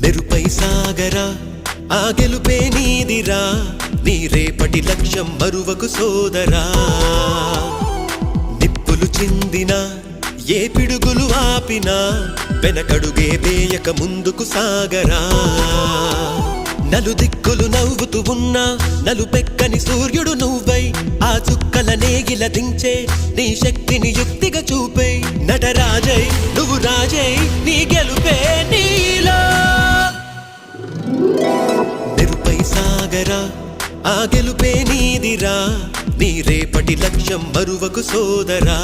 నెరుపై సాగరా ఆ గెలుపే నీదిరా నీ రేపటి లక్ష్యం మరువకు సోదరా నిప్పులు చిందినా ఏ పిడుగులు ఆపినా వెనకడుగే వేయక ముందుకు సాగరా నలుదిక్కులు నవ్వుతూ ఉన్నా నలుపెక్కని సూర్యుడు నువ్వై ఆ చుక్కల నేగిల దించే నీ శక్తిని యుక్తిగా చూపే నటరాజై నువ్వు రాజై నీ గెలుపే నీలో నెరుపై సాగరా ఆ గెలుపే నీదిరా నీ రేపటి లక్ష్యం మరువకు సోదరా